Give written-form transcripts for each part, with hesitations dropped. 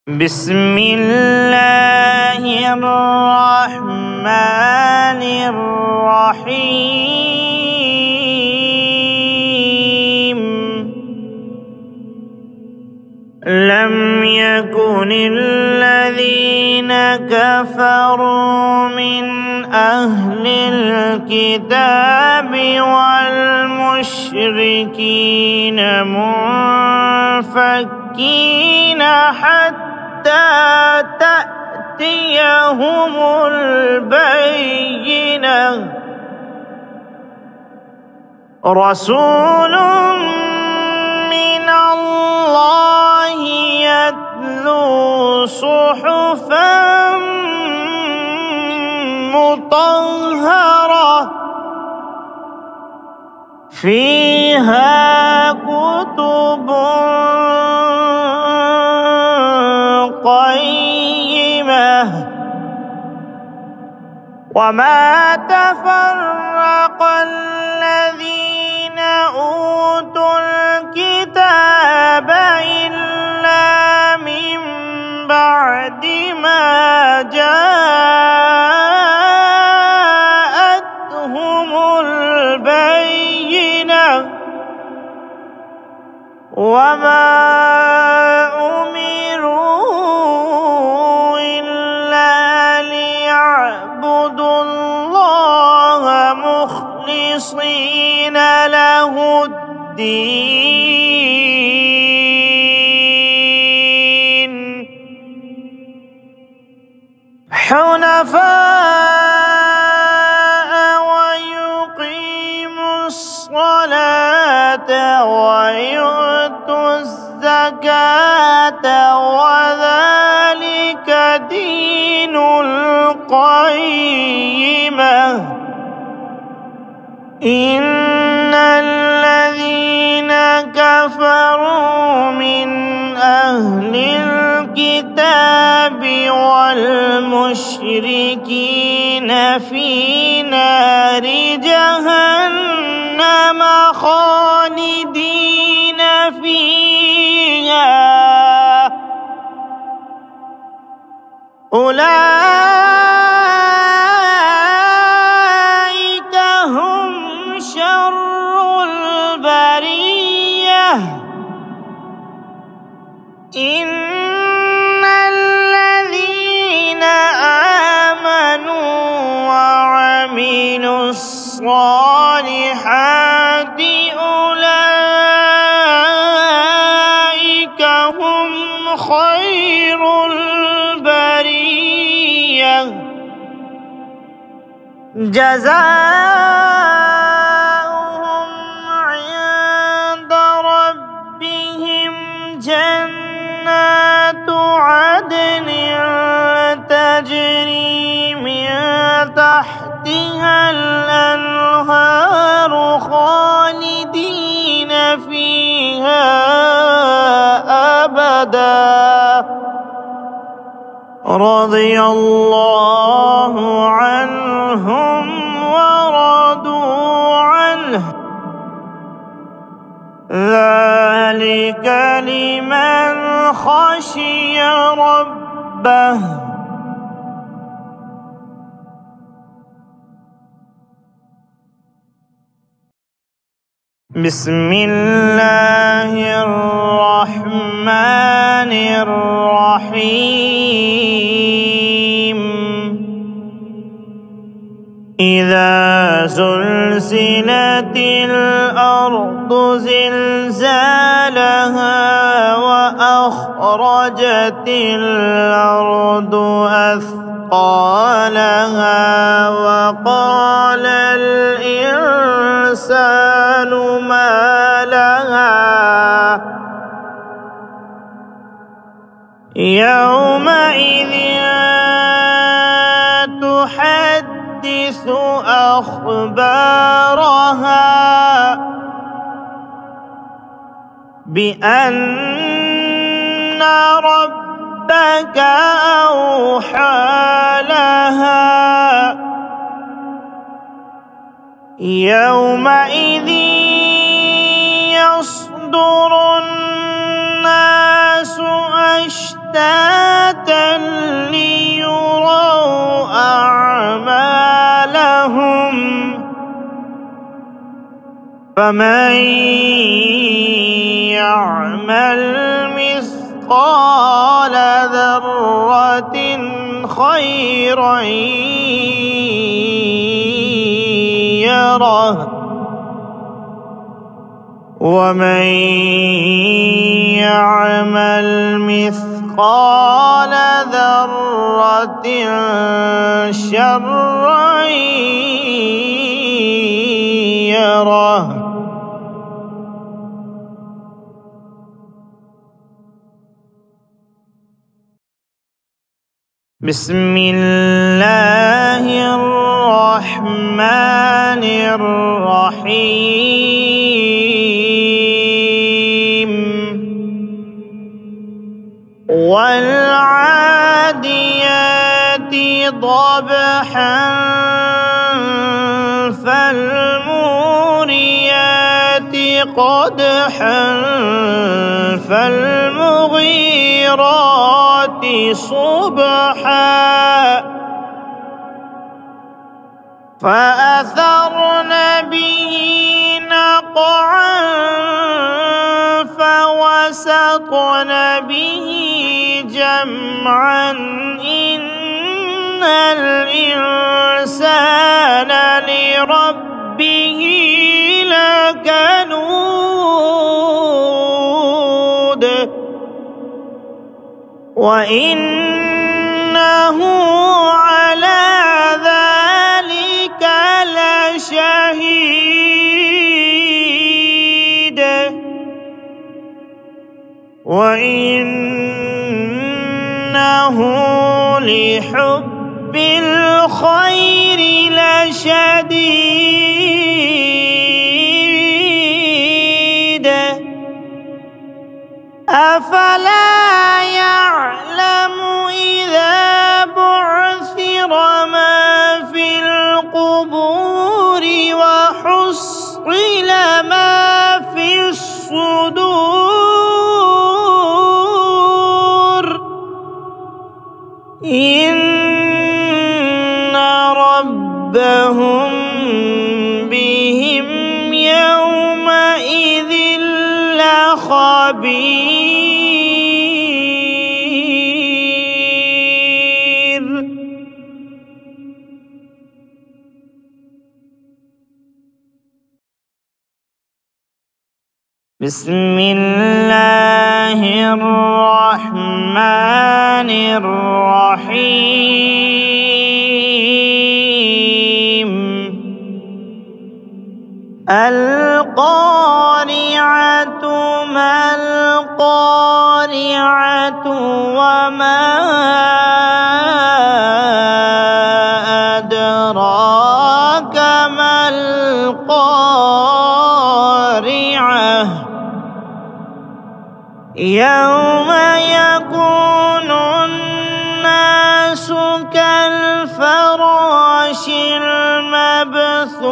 بسم الله الرحمن الرحيم. لم يكن الذين كفروا من أهل الكتاب والمشركين منفكين حتى تأتيهم البينة. رسول من الله يتلو صحفا مطهرة فيها كتب قيمة. وما تفرق الذين أوتوا الكتاب إلا من بعد ما جاءتهم البينة. وما أمروا إلا ليعبدوا الله مخلصين له الدين حنفاء ويقيموا الصلاة ويؤتوا الزكاة وذلك دين القيمة. إن الذين كفروا من أهل الكتاب والمشركين في نار جهنم خالدين فيها أولئك هم شر البرية. إن الذين آمنوا وعملوا الصالحات أولئك هم خير البرية. جزاؤهم عند ربهم جنات عدن تجري من تحتها الأنهار خالدين فيها أبدا. رضي الله عنهم ورضوا عنه ذلك لمن خشي ربه. بسم الله الرحمن الرحيم. إذا زلزلت الأرض زلزالها وأخرجت الأرض أثقالها وقال الإنسان ما لها يومئذ تحدث أخبارها بأن ربك أوحى لها يومئذ يصدر الناس أشتاتا فمن يعمل مثقال ذرة خيرا يره ومن يعمل مثقال ذرة شرا يره. بسم الله الرحمن الرحيم. والعاديات ضبحا فالموريات قدحا فالمغيرات صبحا فأثرن به نقعا فوسطن به جمعا إن الإنسان لربه لكنود وإنه على ذلك لشهيد وإنه لحب الخير لشديد أفلا يعلم إذا بعثر ما في القبور وحصل ما في الصدور إن ربهم بهم يومئذ لخبير. بسم الله الرحمن الرحيم. القارعة ما القارعة وما أدراك ما القارعة يوم يكون الناس كالفراش المبثوث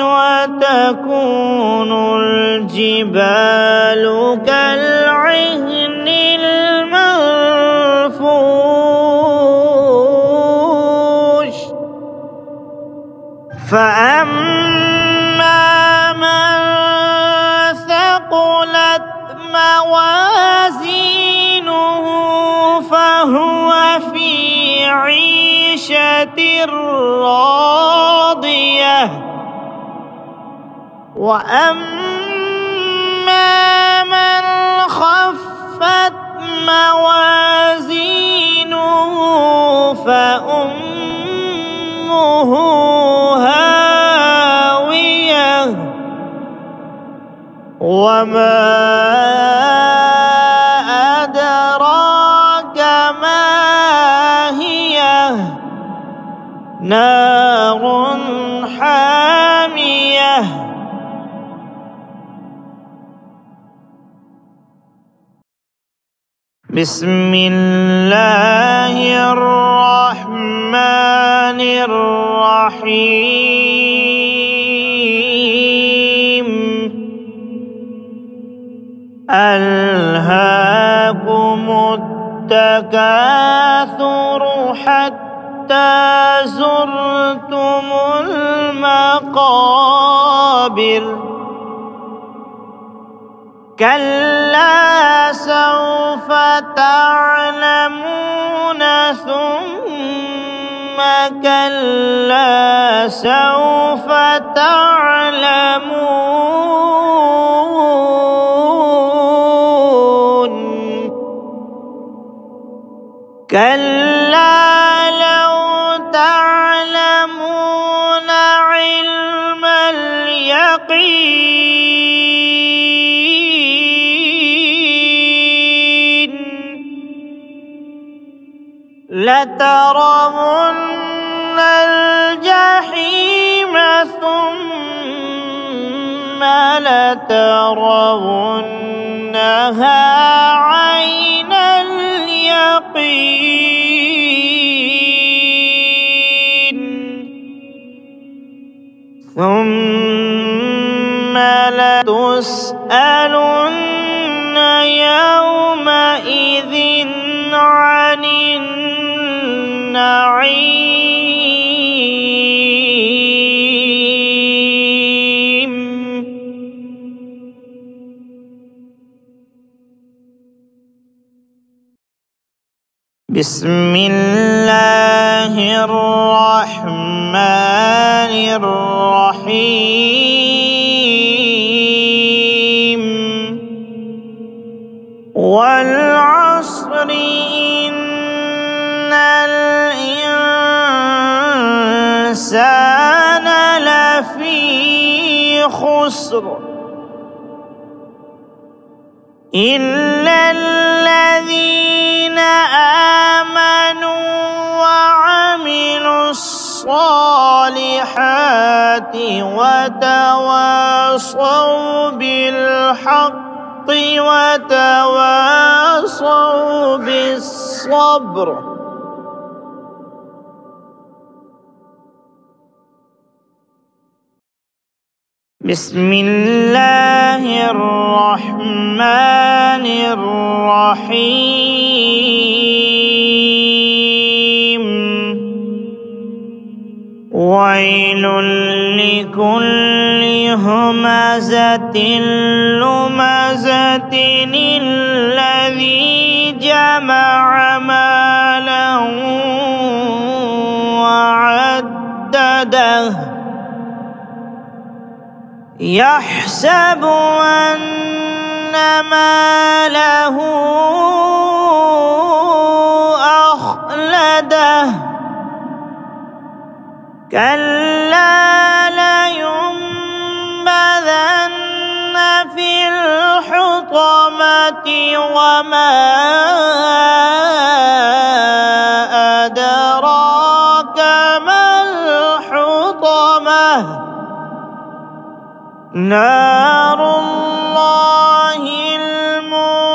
وتكون الجبال كالعهن المنفوش فأما من ثقلت موازينه فهو في عيشة راضية وأما من خفت موازينه فأمه هاوية وما أدراك ما هي نار حامية. بسم الله الرحمن الرحيم. ألهاكم التكاثر حتى زرتم المقابر المقابر كلا سوف تعلمون ثم كلا سوف تعلمون كلا لو تعلمون علم اليقين لترون الجحيم ثم لترونها عين اليقين ثم لتسألن يومئذ عن النعيم بسم الله الرحمن الرحيم والعصر إن الإنسان لفي خسر إلا الذين آمنوا وعملوا الصالحات وتواصوا بالحق وتواصوا بالصبر بسم الله الرحمن الرحيم ويل لكل همزة لمزة الذي جمع مالا وعدده يحسب أن ماله أخلده كلا لينبذن في الحطمة وما أدراك ما الحطمة نار الله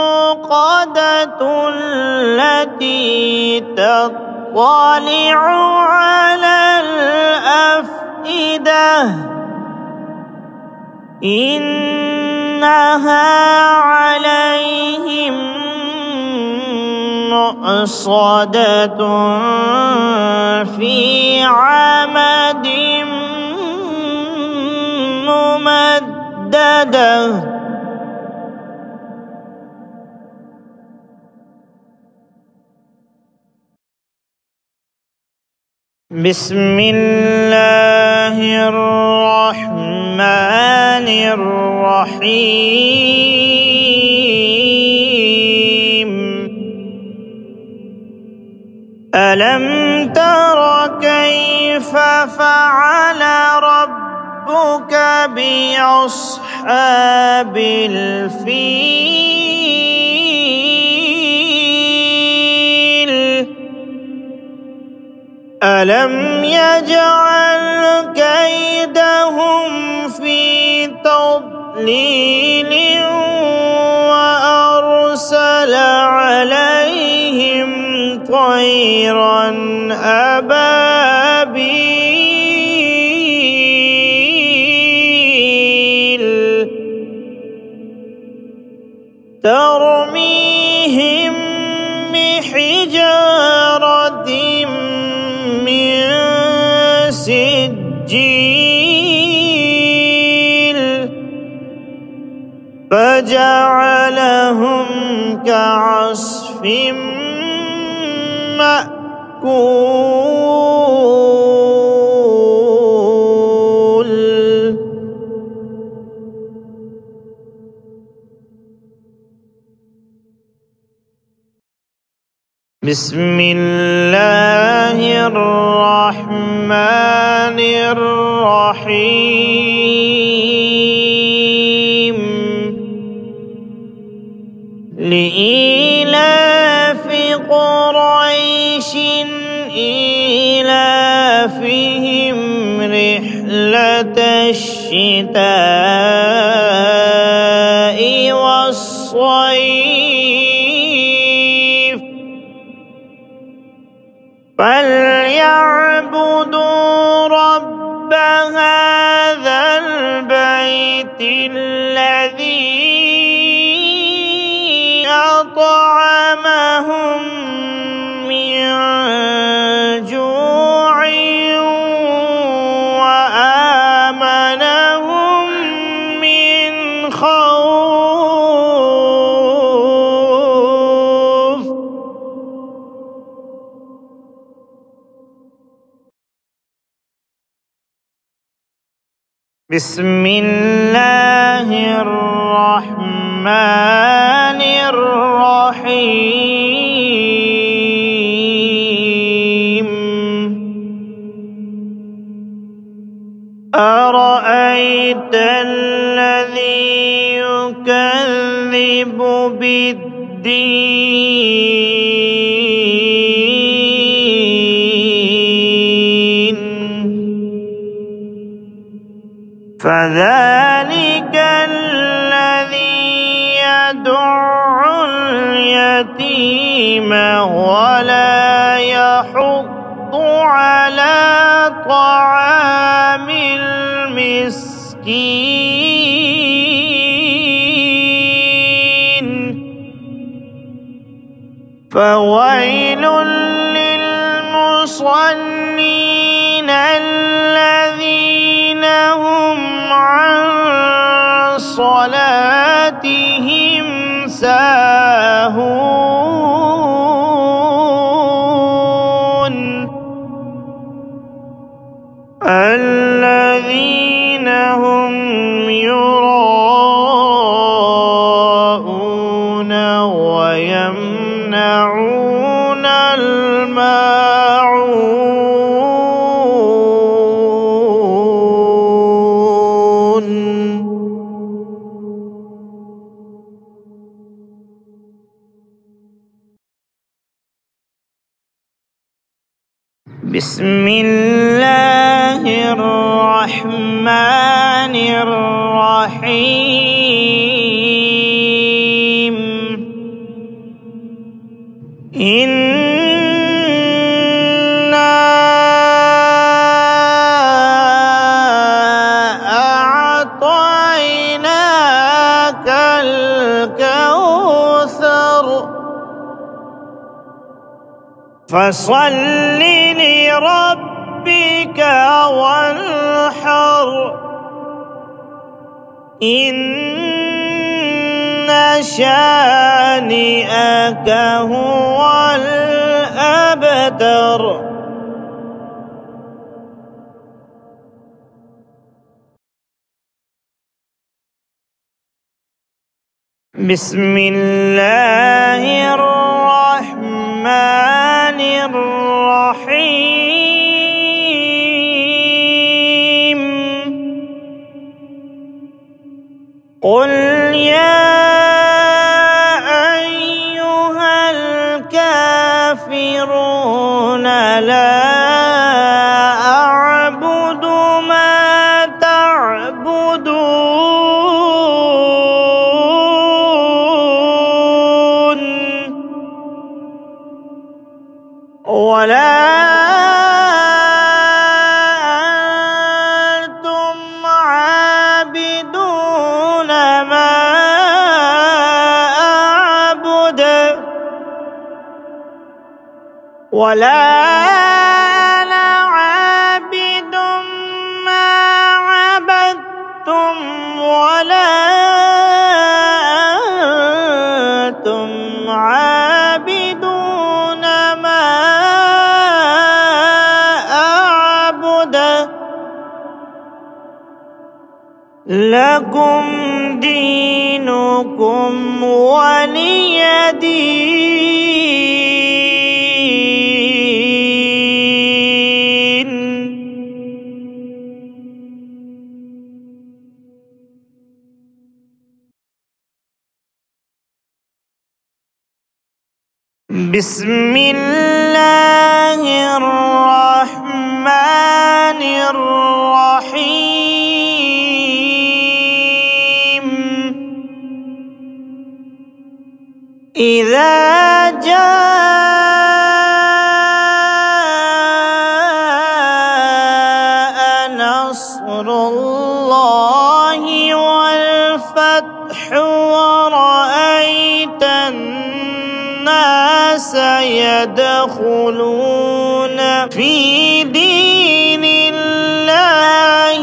الموقدة التي تطلع على الأفئدة إنها عليهم مؤصدة في عمد ممددة بسم الله الرحمن الرحيم ألم تر كيف فعل ربك بأصحاب الفيل ألم يجعل كيدهم في تضليل وأرسل عليهم طيرا أبابيل ترميهم بحجارة من سجيل فجعلهم كعصف مأكول. بسم الله الرحمن الرحيم. لإيلاف قريش إيلافهم رحلة الشتاء والصيف فليعبدوا رب هذا البيت الذي أطعمهم من جوع وآمنهم من خوف. بسم الله الرحمن الرحيم. أرأيت الذي يكذب بالدين فذلك الذي يدع اليتيم ولا يحض على طعام المسكين فويل للمصلين الذين هم عن صلاتهم ساهون الذين هم يراءون ويمنعون الماعون. بسم الله الرحمن الرحيم. إنا أعطيناك الكوثر فصل لربك وانحر إن شانئك هو الأبتر. بسم الله الرحمن الرحيم. قل يا أيها الكافرون لا أعبد ما تعبدون ولا أنتم عابدون ما أعبد ولا أنا عابد ما عبدتم ولا عابدون ما أعبد لكم دينكم ولي دين. بسم الله الرحمن الرحيم. إذا جاء نصر الله والفتح ورأيت الناس يدخلون في دين الله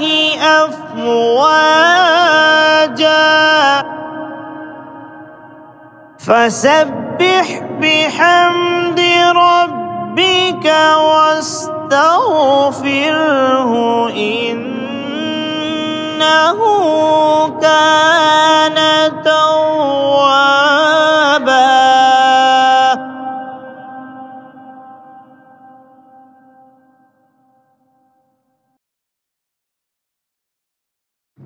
أفواجا فسبح بحمد ربك واستغفره إنه كان توابا.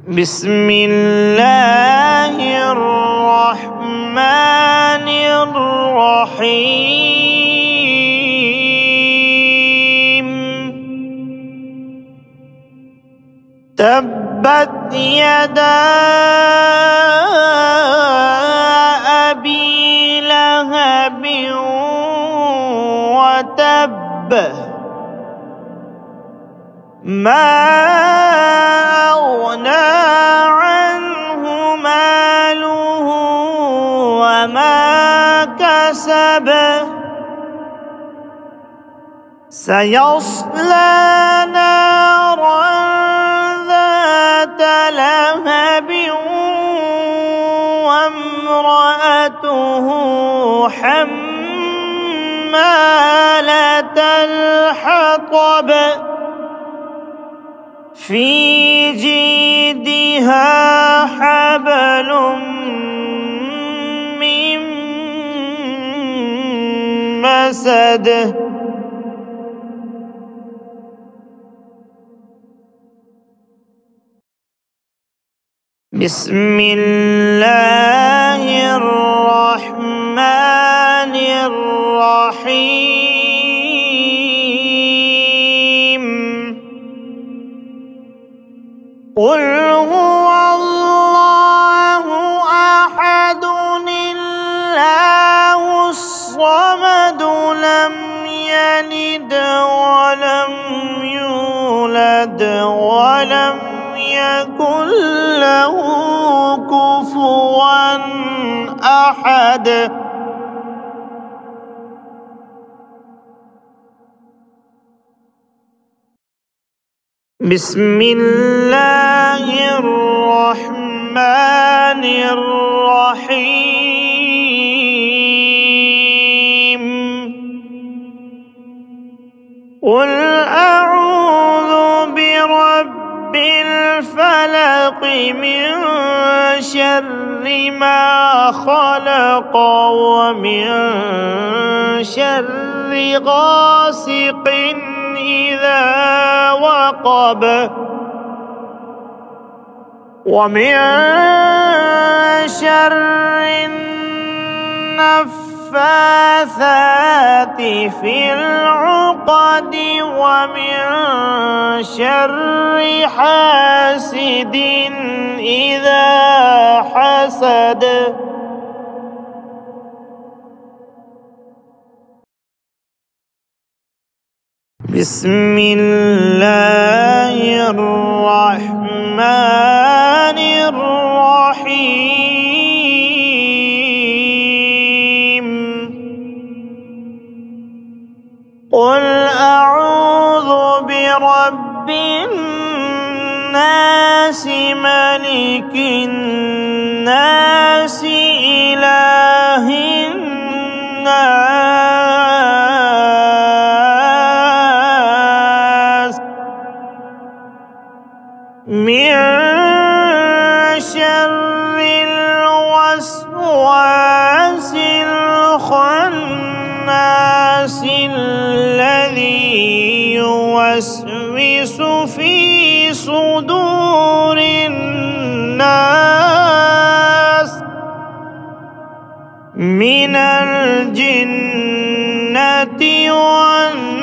بسم الله الرحمن الرحيم. تبت يدا أبي لهب وتب ما أغنى عنه ماله وما كسب سيصلى نارا ذات لهب وامرأته حمالة الحطب في جيدها حبل من مسد بسم الله الرحمن الرحيم. قل هو الله أحد الله الصمد لم يلد ولم يولد ولم يكن له كفوا أحد. بسم الله الرحمن الرحيم. قل أعوذ برب الفلق من شر ما خلق ومن شر غاسق إذا وقب ومن شر النفاثات في العقد ومن شر حاسد إذا حسد. بسم الله الرحمن الرحيم. قل أعوذ برب الناس ملك الناس إله الناس من شر الوسواس الخناس الذي يوسوس في صدور الناس من الجنة والناس.